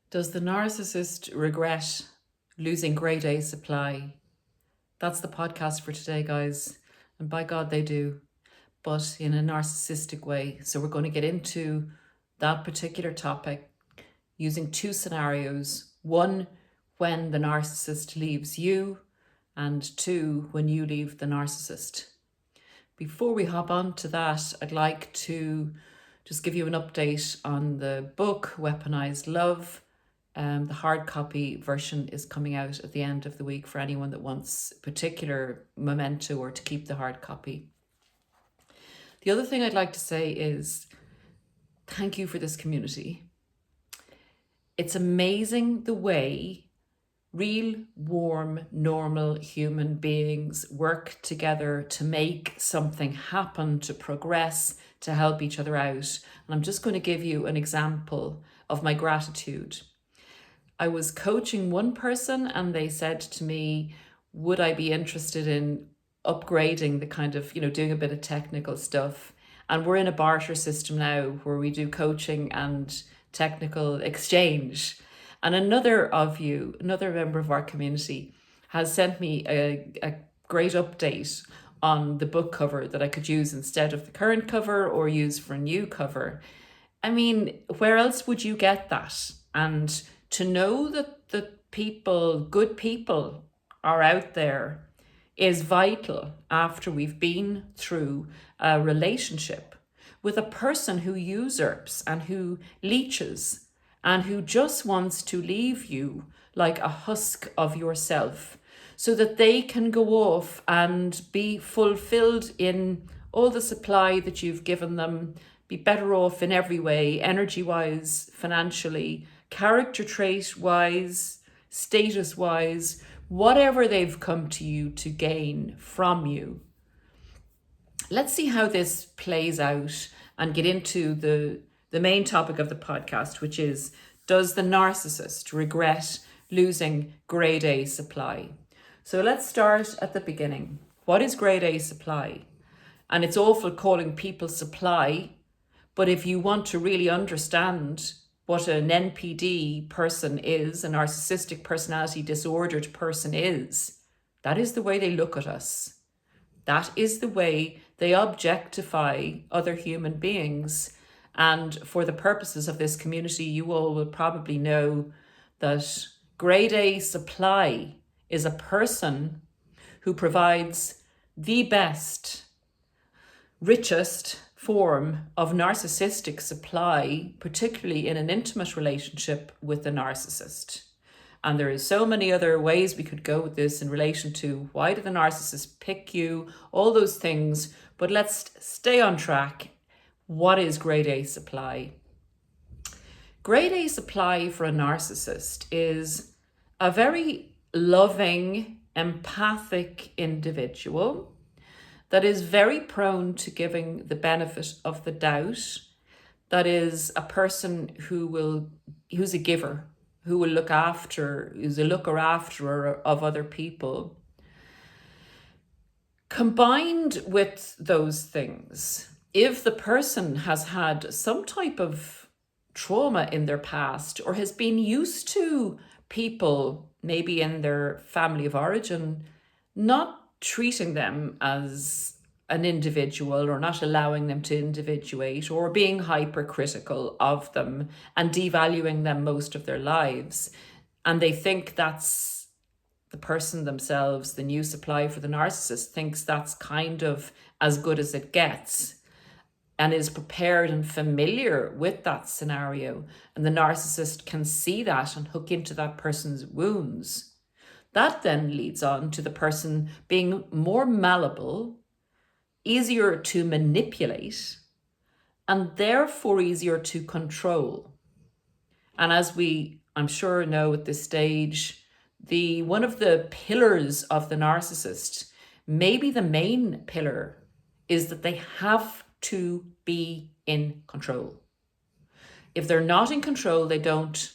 Does the narcissist regret losing grade A supply? That's the podcast for today, guys. And by God, they do, but in a narcissistic way. So we're going to get into that particular topic using two scenarios. One, when the narcissist leaves you, and two, when you leave the narcissist. Before we hop on to that, I'd like to just give you an update on the book, Weaponized Love. The hard copy version is coming out at the end of the week for anyone that wants particular memento or to keep the hard copy. The other thing I'd like to say is thank you for this community. It's amazing the way real, warm, normal human beings work together to make something happen, to progress, to help each other out. And I'm just going to give you an example of my gratitude. I was coaching one person and they said to me, would I be interested in upgrading the kind of, doing a bit of technical stuff? And we're in a barter system now where we do coaching and technical exchange. And another member of our community, has sent me a great update on the book cover that I could use instead of the current cover or use for a new cover. I mean, where else would you get that? And to know that the good people are out there is vital after we've been through a relationship with a person who usurps and who leeches and who just wants to leave you like a husk of yourself so that they can go off and be fulfilled in all the supply that you've given them, be better off in every way, energy-wise, financially, character trait-wise, status-wise, whatever they've come to you to gain from you. Let's see how this plays out and get into the main topic of the podcast, which is, does the narcissist regret losing grade A supply? So let's start at the beginning. What is grade A supply? And it's awful calling people supply, but if you want to really understand what an NPD person is, a narcissistic personality disordered person is, that is the way they look at us. That is the way they objectify other human beings. And for the purposes of this community, you all will probably know that grade A supply is a person who provides the best, richest form of narcissistic supply, particularly in an intimate relationship with the narcissist. And there is so many other ways we could go with this in relation to why did the narcissist pick you, all those things, but let's stay on track. What is grade A supply? Grade A supply for a narcissist is a very loving, empathic individual that is very prone to giving the benefit of the doubt, that is a person who's a giver, who will look after, who's a looker after of other people. Combined with those things, if the person has had some type of trauma in their past or has been used to people, maybe in their family of origin, not treating them as an individual or not allowing them to individuate or being hypercritical of them and devaluing them most of their lives, and they think that's the person themselves, the new supply for the narcissist, thinks that's kind of as good as it gets, and is prepared and familiar with that scenario, and the narcissist can see that and hook into that person's wounds. That then leads on to the person being more malleable, easier to manipulate, and therefore easier to control. And as we, I'm sure, know at this stage, one of the pillars of the narcissist, maybe the main pillar, is that they have to be in control. If they're not in control, they don't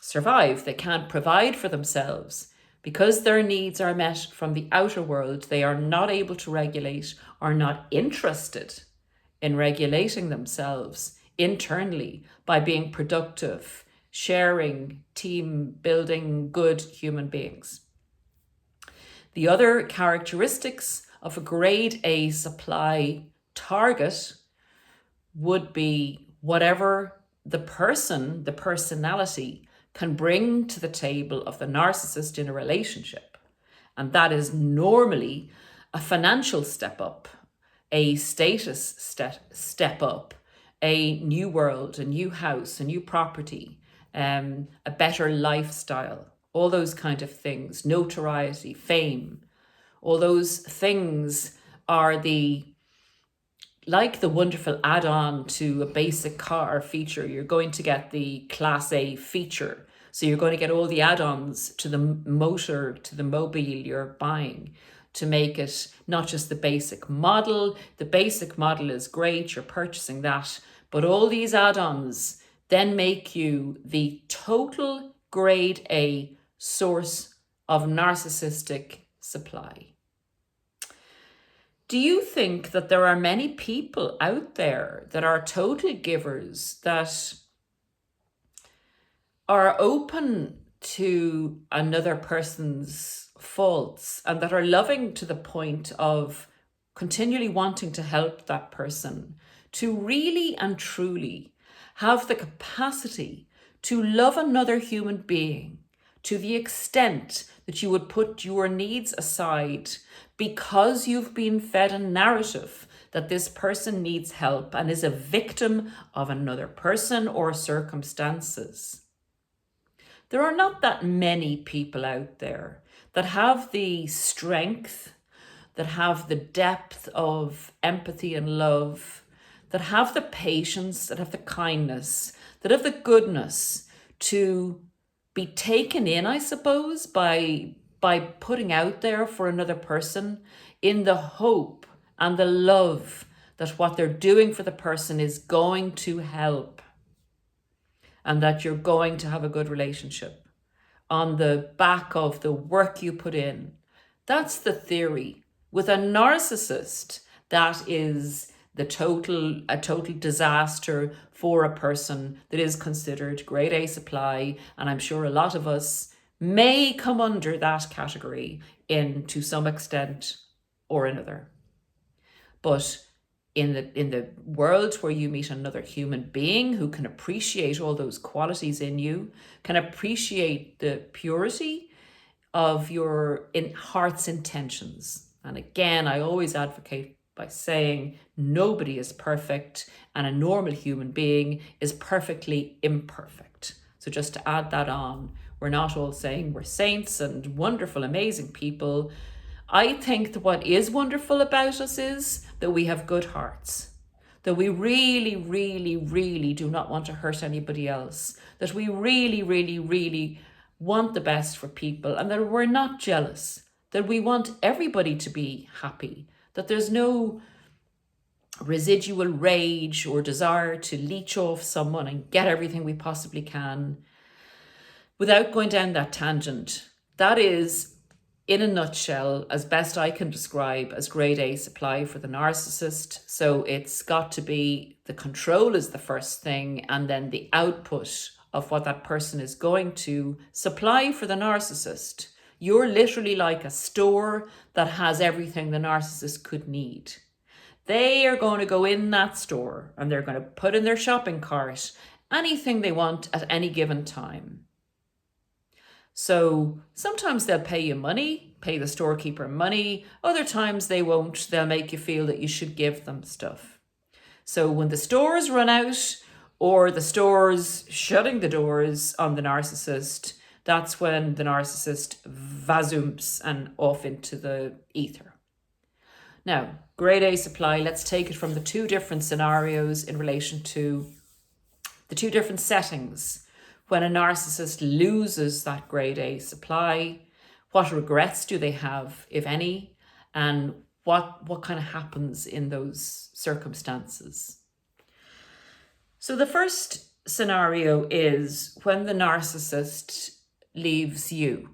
survive. They can't provide for themselves. Because their needs are met from the outer world, they are not able to regulate or not interested in regulating themselves internally by being productive, sharing, team building, good human beings. The other characteristics of a grade A supply target would be whatever the person, the personality, can bring to the table of the narcissist in a relationship. And that is normally a financial step up, a status step up, a new world, a new house, a new property, a better lifestyle, all those kind of things, notoriety, fame. All those things are like the wonderful add-on to a basic car feature. You're going to get the Class A feature. So you're going to get all the add-ons to the motor, to the mobile you're buying, to make it not just the basic model. The basic model is great, you're purchasing that, but all these add-ons then make you the total grade A source of narcissistic supply. Do you think that there are many people out there that are total givers, that are open to another person's faults, and that are loving to the point of continually wanting to help that person, to really and truly have the capacity to love another human being to the extent that you would put your needs aside because you've been fed a narrative that this person needs help and is a victim of another person or circumstances? There are not that many people out there that have the strength, that have the depth of empathy and love, that have the patience, that have the kindness, that have the goodness to be taken in, I suppose, by putting out there for another person in the hope and the love that what they're doing for the person is going to help, and that you're going to have a good relationship on the back of the work you put in. That's the theory. With a narcissist, that is a total disaster for a person that is considered grade A supply. And I'm sure a lot of us may come under that category to some extent or another. But in the world where you meet another human being who can appreciate all those qualities in you, can appreciate the purity of your heart's intentions. And again, I always advocate by saying nobody is perfect, and a normal human being is perfectly imperfect. So just to add that on, we're not all saying we're saints and wonderful, amazing people. I think that what is wonderful about us is that we have good hearts, that we really, really, really do not want to hurt anybody else, that we really, really, really want the best for people, and that we're not jealous, that we want everybody to be happy, that there's no residual rage or desire to leech off someone and get everything we possibly can. Without going down that tangent, that is, in a nutshell, as best I can describe, as grade A supply for the narcissist. So it's got to be the control is the first thing, and then the output of what that person is going to supply for the narcissist. You're literally like a store that has everything the narcissist could need. They are going to go in that store and they're going to put in their shopping cart anything they want at any given time. So sometimes they'll pay you money, pay the storekeeper money. Other times they won't. They'll make you feel that you should give them stuff. So when the stores run out, or the store's shutting the doors on the narcissist, that's when the narcissist vazooms and off into the ether. Now, grade A supply, let's take it from the two different scenarios in relation to the two different settings. When a narcissist loses that grade A supply, what regrets do they have, if any, and what kind of happens in those circumstances? So the first scenario is when the narcissist leaves you.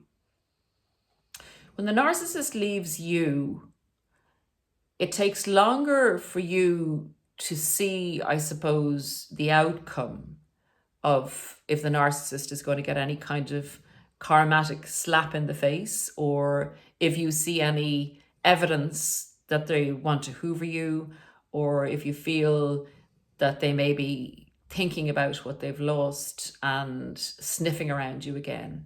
When the narcissist leaves you, it takes longer for you to see, I suppose, the outcome of if the narcissist is going to get any kind of karmatic slap in the face, or if you see any evidence that they want to hoover you, or if you feel that they may be thinking about what they've lost and sniffing around you again.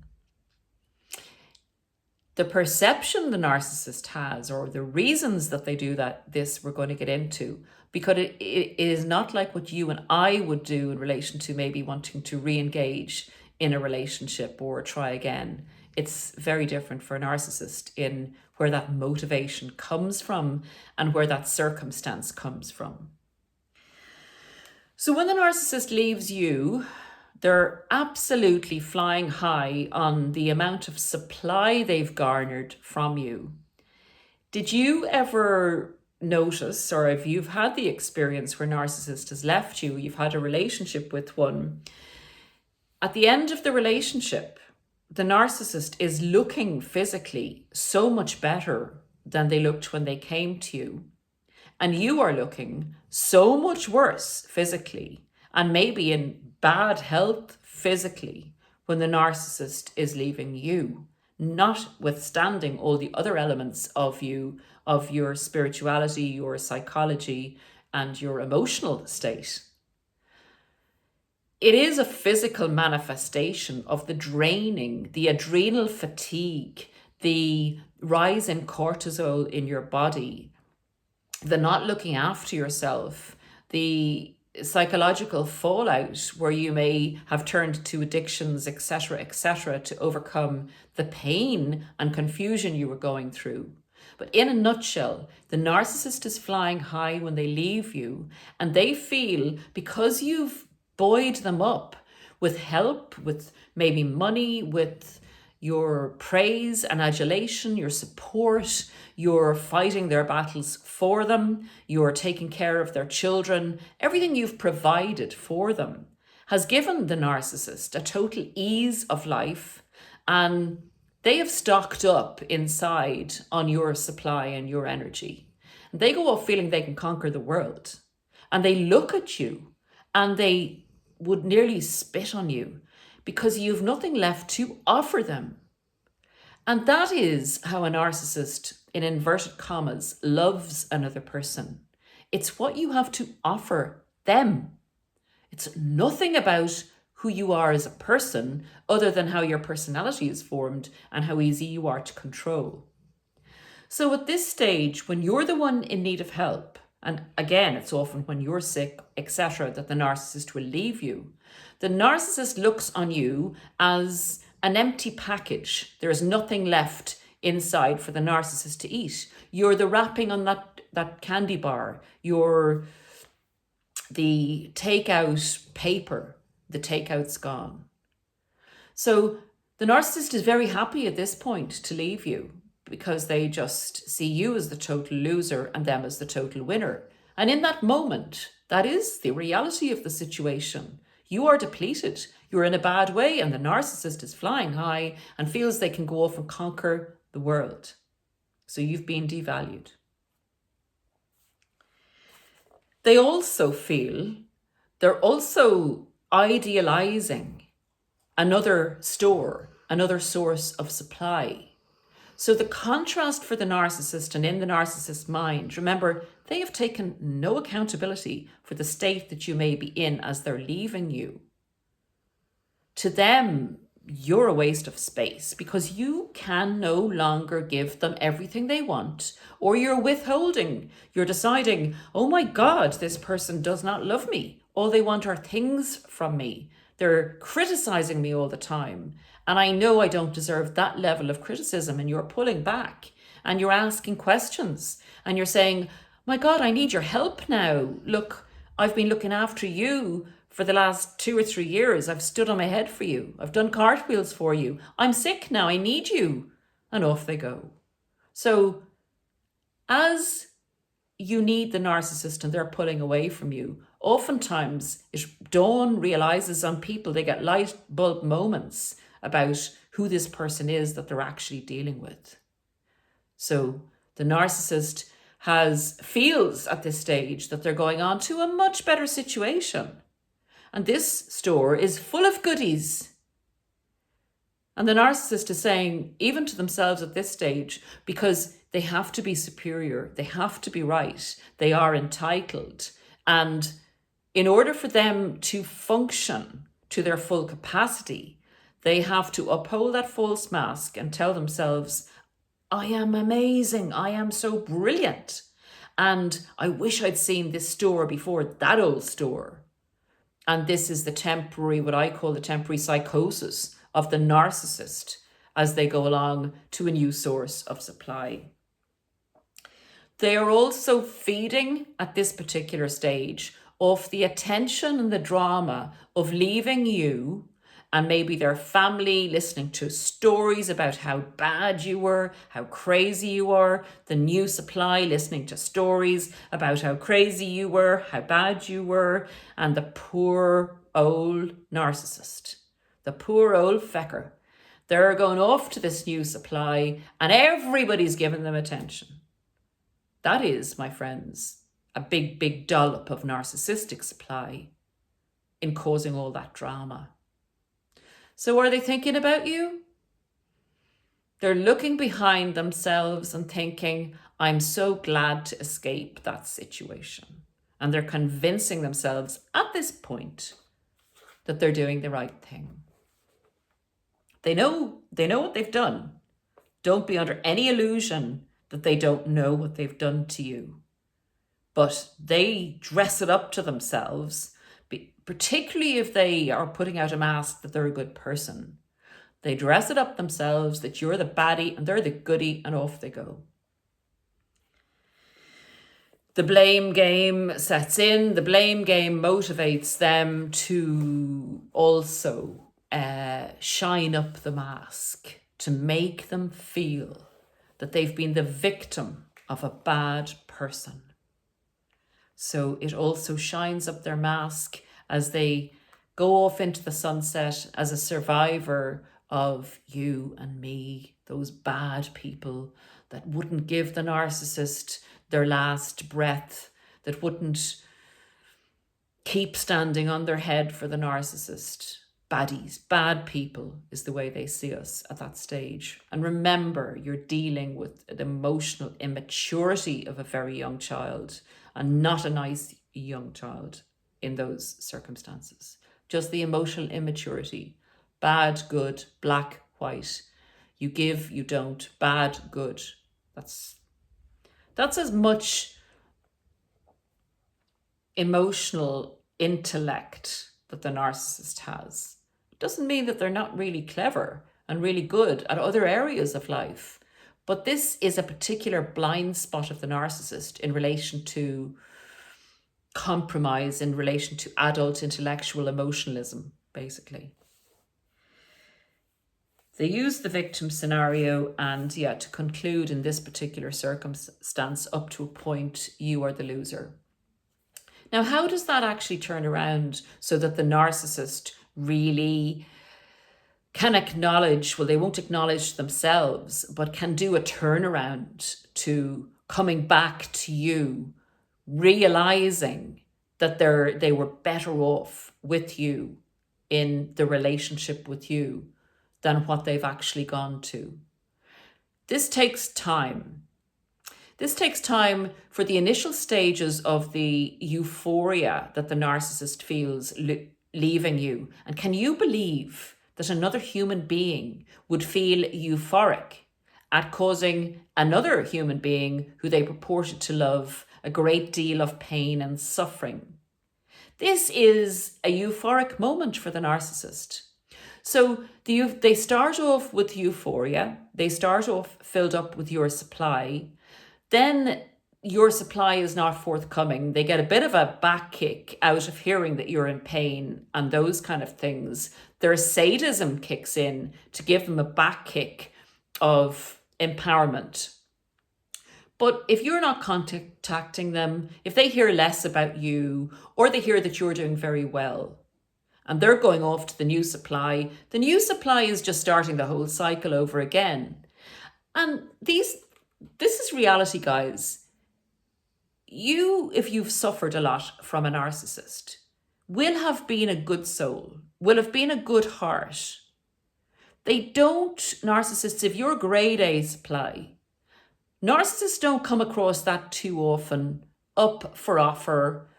The perception the narcissist has, or the reasons that they do this we're going to get into, because it is not like what you and I would do in relation to maybe wanting to re-engage in a relationship or try again. It's very different for a narcissist in where that motivation comes from and where that circumstance comes from. So when the narcissist leaves you, they're absolutely flying high on the amount of supply they've garnered from you. Did you ever notice, or if you've had the experience where narcissist has left you, you've had a relationship with one, at the end of the relationship, the narcissist is looking physically so much better than they looked when they came to you. And you are looking so much worse physically, and maybe in bad health physically, when the narcissist is leaving you, notwithstanding all the other elements of you, of your spirituality, your psychology, and your emotional state. It is a physical manifestation of the draining, the adrenal fatigue, the rise in cortisol in your body, the not looking after yourself, the psychological fallout where you may have turned to addictions, etc., to overcome the pain and confusion you were going through. But in a nutshell, the narcissist is flying high when they leave you, and they feel because you've buoyed them up with help, with maybe money, with your praise and adulation, your support, you're fighting their battles for them, you're taking care of their children, everything you've provided for them has given the narcissist a total ease of life, and they have stocked up inside on your supply and your energy. They go off feeling they can conquer the world, and they look at you and they would nearly spit on you because you've nothing left to offer them. And that is how a narcissist, in inverted commas, loves another person. It's what you have to offer them. It's nothing about who you are as a person other than how your personality is formed and how easy you are to control. So at this stage, when you're the one in need of help, and again, it's often when you're sick, etc., that the narcissist will leave you, the narcissist looks on you as an empty package. There is nothing left inside for the narcissist to eat. You're the wrapping on that candy bar. You're the takeout paper. The takeout's gone. So the narcissist is very happy at this point to leave you because they just see you as the total loser and them as the total winner. And in that moment, that is the reality of the situation. You are depleted. You're in a bad way, and the narcissist is flying high and feels they can go off and conquer the world. So you've been devalued. They also feel they're also idealizing another store, another source of supply. So the contrast for the narcissist, and in the narcissist's mind, remember, they have taken no accountability for the state that you may be in as they're leaving you. To them, you're a waste of space because you can no longer give them everything they want, or you're withholding. You're deciding, oh my God, this person does not love me. All they want are things from me. They're criticizing me all the time. And I know I don't deserve that level of criticism. And you're pulling back and you're asking questions and you're saying, my God, I need your help now. Look, I've been looking after you for the last 2 or 3 years. I've stood on my head for you. I've done cartwheels for you. I'm sick now. I need you. And off they go. So as you need the narcissist and they're pulling away from you, oftentimes dawn realizes on people, they get light bulb moments about who this person is that they're actually dealing with. So the narcissist feels at this stage that they're going on to a much better situation. And this store is full of goodies. And the narcissist is saying, even to themselves at this stage, because they have to be superior, they have to be right, they are entitled. And in order for them to function to their full capacity, they have to uphold that false mask and tell themselves, I am amazing, I am so brilliant. And I wish I'd seen this store before that old store. And this is the temporary, what I call the temporary psychosis of the narcissist as they go along to a new source of supply. They are also feeding at this particular stage off the attention and the drama of leaving you and maybe their family listening to stories about how bad you were, how crazy you are, the new supply listening to stories about how crazy you were, how bad you were, and the poor old narcissist, the poor old fecker. They're going off to this new supply and everybody's giving them attention. That is, my friends, a big, big dollop of narcissistic supply in causing all that drama. So are they thinking about you? They're looking behind themselves and thinking, I'm so glad to escape that situation. And they're convincing themselves at this point that they're doing the right thing. They know what they've done. Don't be under any illusion that they don't know what they've done to you. But they dress it up to themselves, particularly if they are putting out a mask that they're a good person. They dress it up themselves that you're the baddie and they're the goodie, and off they go. The blame game sets in. The blame game motivates them to also shine up the mask, to make them feel that they've been the victim of a bad person. So it also shines up their mask as they go off into the sunset as a survivor of you and me, those bad people that wouldn't give the narcissist their last breath, that wouldn't keep standing on their head for the narcissist. Baddies, bad people is the way they see us at that stage. And remember, you're dealing with the emotional immaturity of a very young child and not a nice young child in those circumstances. Just the emotional immaturity. Bad, good, black, white. You give, you don't. Bad, good. That's as much emotional intellect that the narcissist has. It doesn't mean that they're not really clever and really good at other areas of life. But this is a particular blind spot of the narcissist in relation to compromise, in relation to adult intellectual emotionalism, basically. They use the victim scenario and, to conclude in this particular circumstance, up to a point, you are the loser. Now, how does that actually turn around so that the narcissist really can acknowledge, well, they won't acknowledge themselves, but can do a turnaround to coming back to you, realizing that they were better off with you in the relationship with you than what they've actually gone to. This takes time. This takes time for the initial stages of the euphoria that the narcissist feels leaving you. And can you believe that another human being would feel euphoric at causing another human being who they purported to love a great deal of pain and suffering? This is a euphoric moment for the narcissist. So they start off with euphoria. They start off filled up with your supply. Then your supply is not forthcoming. They get a bit of a back kick out of hearing that you're in pain and those kind of things. Their sadism kicks in to give them a back kick of empowerment. But if you're not contacting them, if they hear less about you, or they hear that you're doing very well, and they're going off to the new supply is just starting the whole cycle over again. And this is reality, guys. If you've suffered a lot from a narcissist, will have been a good soul, will have been a good heart. They don't, narcissists, if you're grade A supply, narcissists don't come across that too often, up for offer,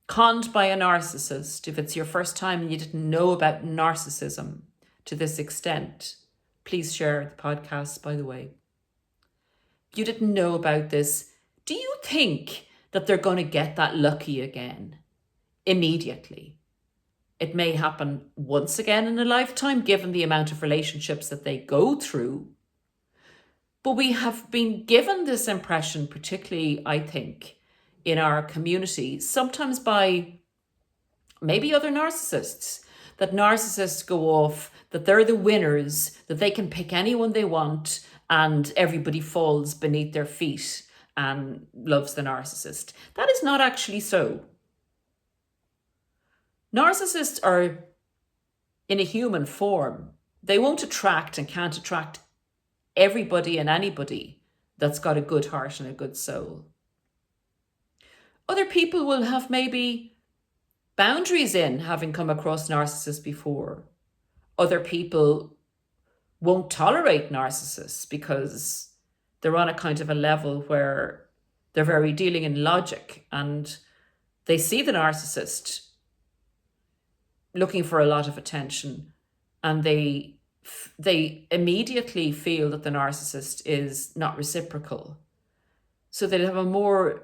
conned by a narcissist. If it's your first time and you didn't know about narcissism to this extent, please share the podcast, by the way. If you didn't know about this, do you think that they're going to get that lucky again immediately? It may happen once again in a lifetime, given the amount of relationships that they go through. But we have been given this impression, particularly, I think, in our community, sometimes by maybe other narcissists, that narcissists go off, that they're the winners, that they can pick anyone they want, and everybody falls beneath their feet and loves the narcissist. That is not actually so. Narcissists are in a human form. They won't attract and can't attract everybody and anybody that's got a good heart and a good soul. Other people will have maybe boundaries in having come across narcissists before. Other people won't tolerate narcissists because they're on a kind of a level where they're very dealing in logic and they see the narcissist looking for a lot of attention and they immediately feel that the narcissist is not reciprocal. So they have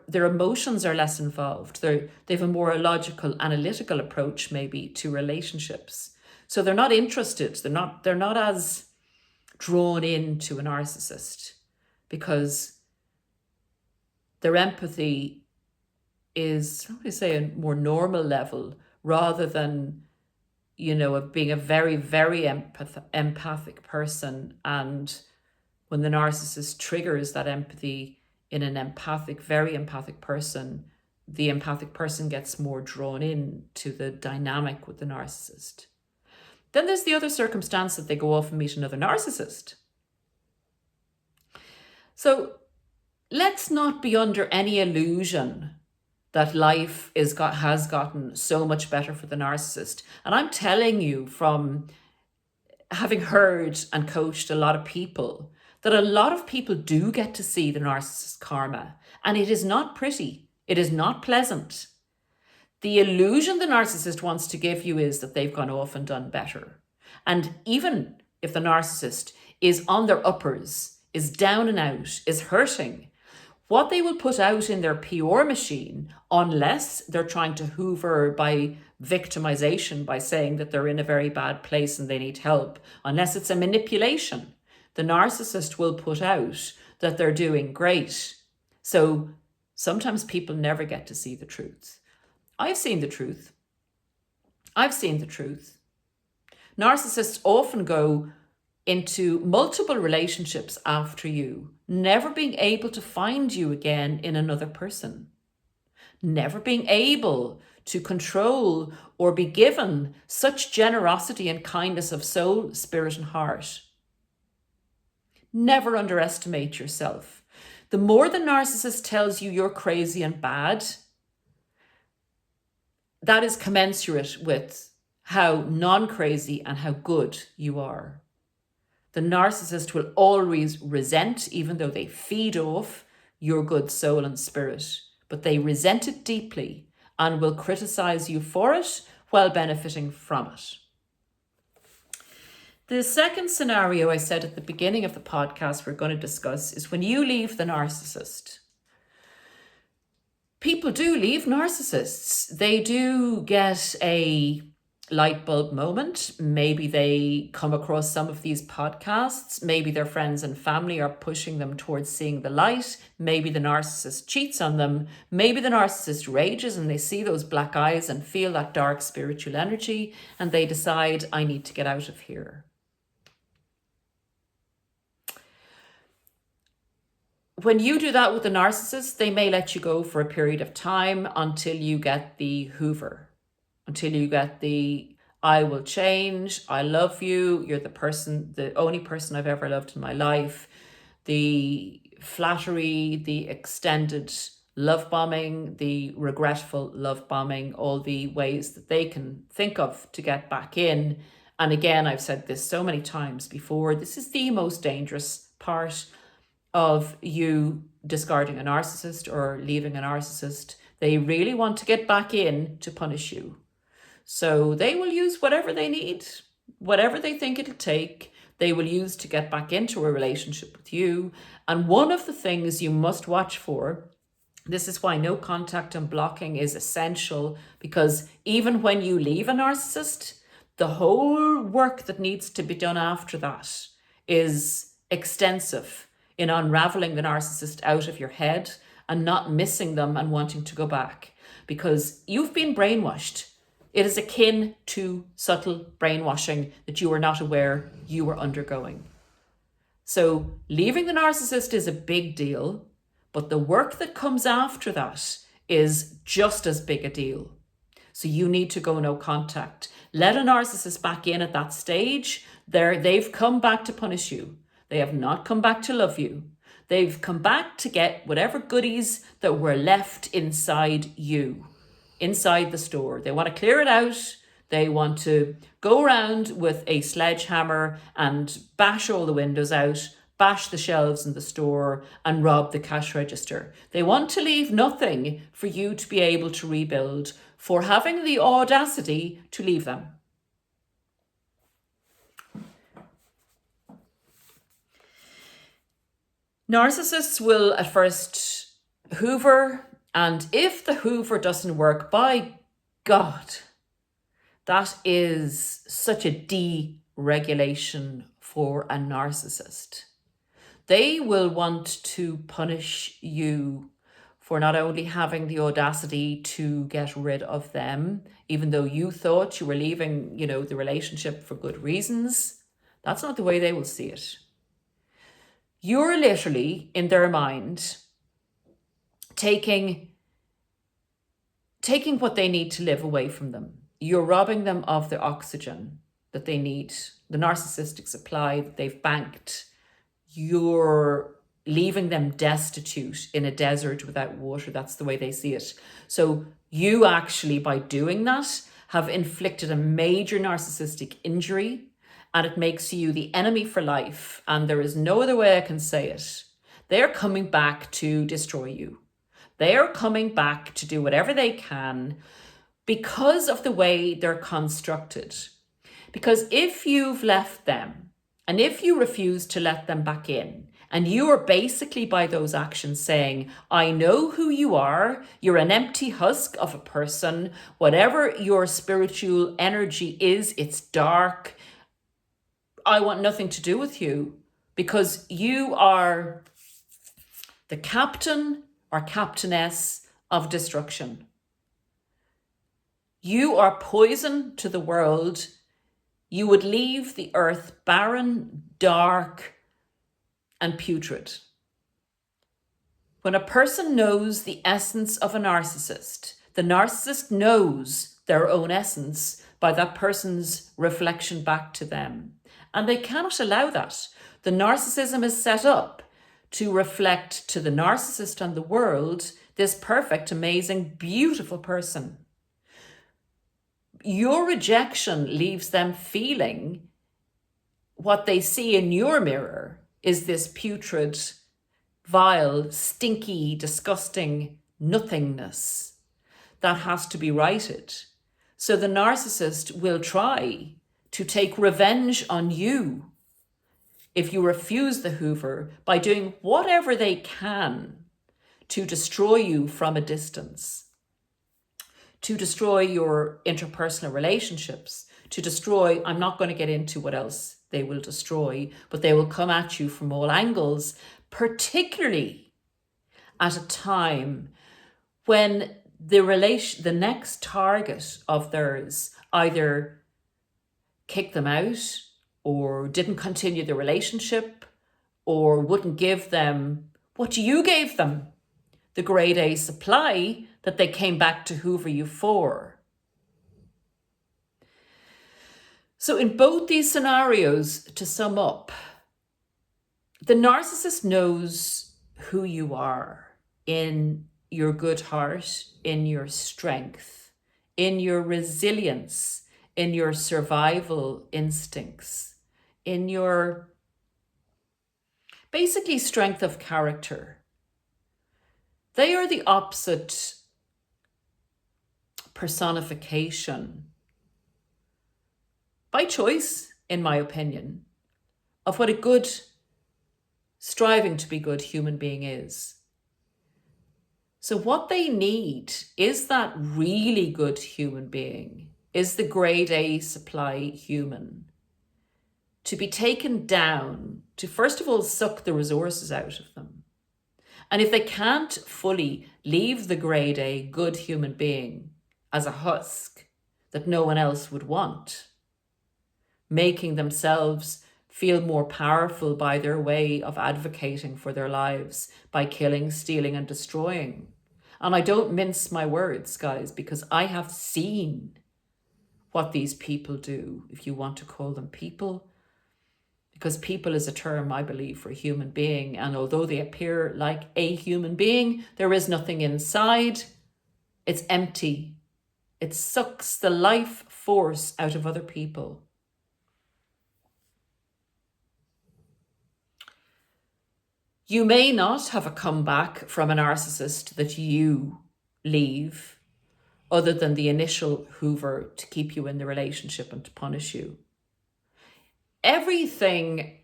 their emotions are less involved. They have a more logical, analytical approach maybe to relationships. So they're not interested. They're not as drawn into a narcissist because their empathy is, how would I say, a more normal level rather than, being a very, very empathic person. And when the narcissist triggers that empathy in an very empathic person, the empathic person gets more drawn in to the dynamic with the narcissist. Then there's the other circumstance that they go off and meet another narcissist. So let's not be under any illusion that life has gotten so much better for the narcissist. And I'm telling you from having heard and coached a lot of people that a lot of people do get to see the narcissist karma. And it is not pretty. It is not pleasant. The illusion the narcissist wants to give you is that they've gone off and done better. And even if the narcissist is on their uppers, is down and out, is hurting, what they will put out in their PR machine, unless they're trying to hoover by victimization, by saying that they're in a very bad place and they need help, unless it's a manipulation, the narcissist will put out that they're doing great. So sometimes people never get to see the truth. I've seen the truth. Narcissists often go into multiple relationships after you, never being able to find you again in another person, never being able to control or be given such generosity and kindness of soul, spirit, and heart. Never underestimate yourself. The more the narcissist tells you you're crazy and bad, that is commensurate with how non-crazy and how good you are. The narcissist will always resent, even though they feed off your good soul and spirit, but they resent it deeply and will criticize you for it while benefiting from it. The second scenario I said at the beginning of the podcast we're going to discuss is when you leave the narcissist. People do leave narcissists. They do get a light bulb moment. Maybe they come across some of these podcasts. Maybe their friends and family are pushing them towards seeing the light. Maybe the narcissist cheats on them. Maybe the narcissist rages and they see those black eyes and feel that dark spiritual energy and they decide, I need to get out of here. When you do that with the narcissist, they may let you go for a period of time until you get the hoover, until you get the I will change, I love you, you're the only person I've ever loved in my life, the flattery, the extended love bombing, the regretful love bombing, all the ways that they can think of to get back in. And again, I've said this so many times before, this is the most dangerous part of you discarding a narcissist or leaving a narcissist. They really want to get back in to punish you. So they will use whatever they need, whatever they think it'll take, they will use to get back into a relationship with you. And one of the things you must watch for, this is why no contact and blocking is essential, because even when you leave a narcissist, the whole work that needs to be done after that is extensive in unraveling the narcissist out of your head and not missing them and wanting to go back, because you've been brainwashed. It is akin to subtle brainwashing that you were not aware you were undergoing. So leaving the narcissist is a big deal, but the work that comes after that is just as big a deal. So you need to go no contact. Let a narcissist back in at that stage. They've come back to punish you. They have not come back to love you. They've come back to get whatever goodies that were left inside you, inside the store. They want to clear it out. They want to go around with a sledgehammer and bash all the windows out, bash the shelves in the store, and rob the cash register. They want to leave nothing for you to be able to rebuild, for having the audacity to leave them. Narcissists will at first hoover, and if the hoover doesn't work, by God, that is such a deregulation for a narcissist. They will want to punish you for not only having the audacity to get rid of them, even though you thought you were leaving, the relationship for good reasons. That's not the way they will see it. You're literally, in their mind, taking what they need to live away from them. You're robbing them of the oxygen that they need, the narcissistic supply that they've banked. You're leaving them destitute in a desert without water. That's the way they see it. So you actually, by doing that, have inflicted a major narcissistic injury, and it makes you the enemy for life. And there is no other way I can say it. They're coming back to destroy you. They are coming back to do whatever they can because of the way they're constructed. Because if you've left them and if you refuse to let them back in, and you are basically by those actions saying, I know who you are, you're an empty husk of a person, whatever your spiritual energy is, it's dark, I want nothing to do with you, because you are the captain or captainess of destruction. You are poison to the world. You would leave the earth barren, dark, and putrid. When a person knows the essence of a narcissist, the narcissist knows their own essence by that person's reflection back to them. And they cannot allow that. The narcissism is set up to reflect to the narcissist and the world this perfect, amazing, beautiful person. Your rejection leaves them feeling what they see in your mirror is this putrid, vile, stinky, disgusting nothingness that has to be righted. So the narcissist will try to take revenge on you if you refuse the hoover by doing whatever they can to destroy you from a distance, to destroy your interpersonal relationships, to destroy, I'm not going to get into what else they will destroy, but they will come at you from all angles, particularly at a time when the next target of theirs either kicked them out or didn't continue the relationship or wouldn't give them what you gave them, the grade A supply that they came back to hoover you for. So in both these scenarios, to sum up, the narcissist knows who you are in your good heart, in your strength, in your resilience, in your survival instincts, in your basically strength of character. They are the opposite personification, by choice, in my opinion, of what a good, striving to be good human being is. So what they need is that really good human being, is the grade A supply human, to be taken down, to first of all suck the resources out of them. And if they can't fully leave the grade A good human being as a husk that no one else would want, making themselves feel more powerful by their way of advocating for their lives, by killing, stealing, and destroying. And I don't mince my words, guys, because I have seen what these people do, if you want to call them people, because people is a term, I believe, for a human being. And although they appear like a human being, there is nothing inside. It's empty. It sucks the life force out of other people. You may not have a comeback from a narcissist that you leave, other than the initial hoover to keep you in the relationship and to punish you. Everything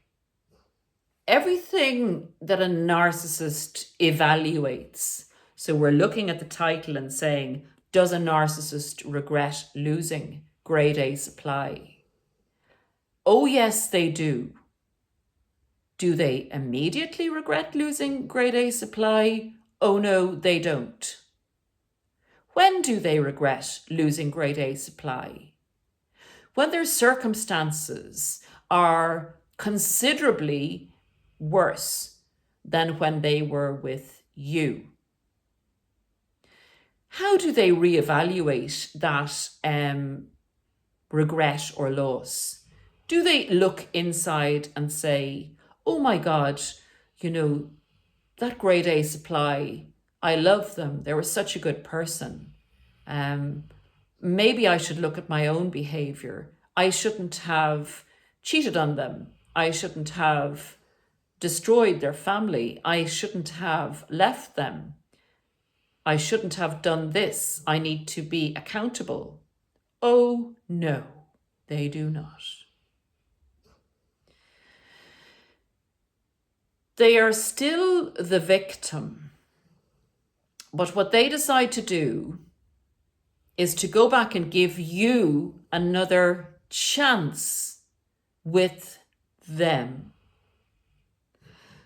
that a narcissist evaluates. So we're looking at the title and saying, does a narcissist regret losing grade A supply? Oh, yes, they do. Do they immediately regret losing grade A supply? Oh, no, they don't. When do they regret losing grade A supply? When their circumstances are considerably worse than when they were with you. How do they reevaluate that regret or loss? Do they look inside and say, oh my God, that grade A supply, I love them. They were such a good person. Maybe I should look at my own behavior. I shouldn't have cheated on them. I shouldn't have destroyed their family. I shouldn't have left them. I shouldn't have done this. I need to be accountable. Oh no, they do not. They are still the victim. But what they decide to do is to go back and give you another chance with them.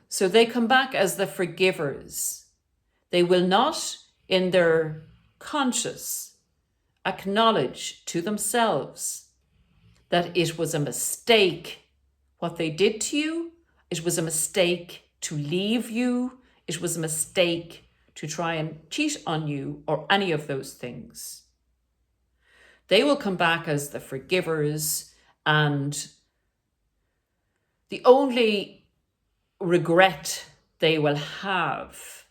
So they come back as the forgivers. They will not, in their conscious, acknowledge to themselves that it was a mistake what they did to you. It was a mistake to leave you. It was a mistake to try and cheat on you or any of those things. They will come back as the forgivers, and the only regret they will have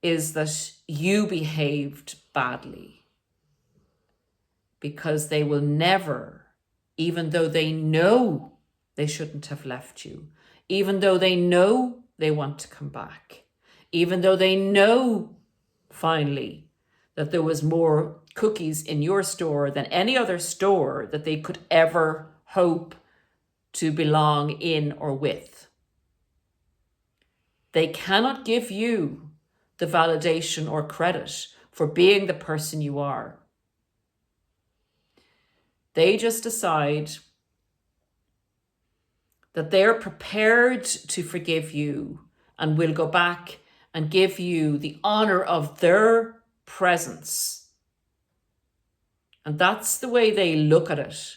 is that you behaved badly, because they will never, even though they know they shouldn't have left you, even though they know they want to come back, even though they know finally that there was more cookies in your store than any other store that they could ever hope to belong in or with. They cannot give you the validation or credit for being the person you are. They just decide that they're prepared to forgive you and will go back and give you the honor of their presence. And that's the way they look at it.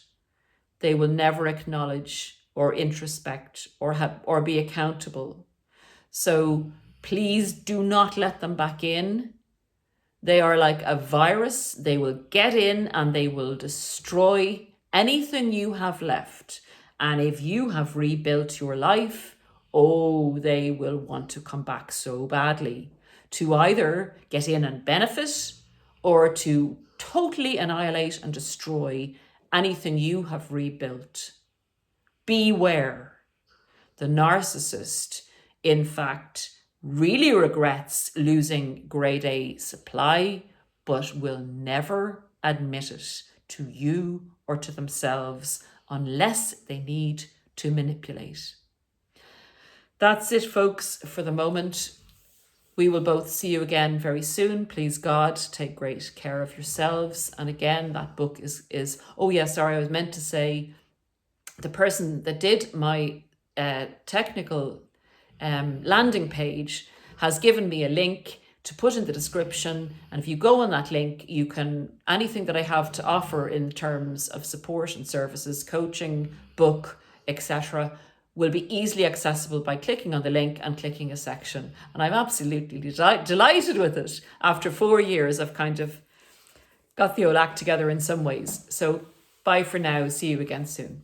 They will never acknowledge or introspect or be accountable. So please do not let them back in. They are like a virus. They will get in and they will destroy anything you have left. And if you have rebuilt your life, oh, they will want to come back so badly to either get in and benefit or to totally annihilate and destroy anything you have rebuilt. Beware. The narcissist, in fact, really regrets losing grade A supply, but will never admit it to you or to themselves unless they need to manipulate. That's it, folks, for the moment. We will both see you again very soon. Please God, take great care of yourselves. And again, that book is oh yeah, sorry, I was meant to say, the person that did my technical landing page has given me a link to put in the description. And if you go on that link, you can, anything that I have to offer in terms of support and services, coaching, book, etc., will be easily accessible by clicking on the link and clicking a section. And I'm absolutely delighted with it. After 4 years, I've kind of got the old act together in some ways. So bye for now. See you again soon.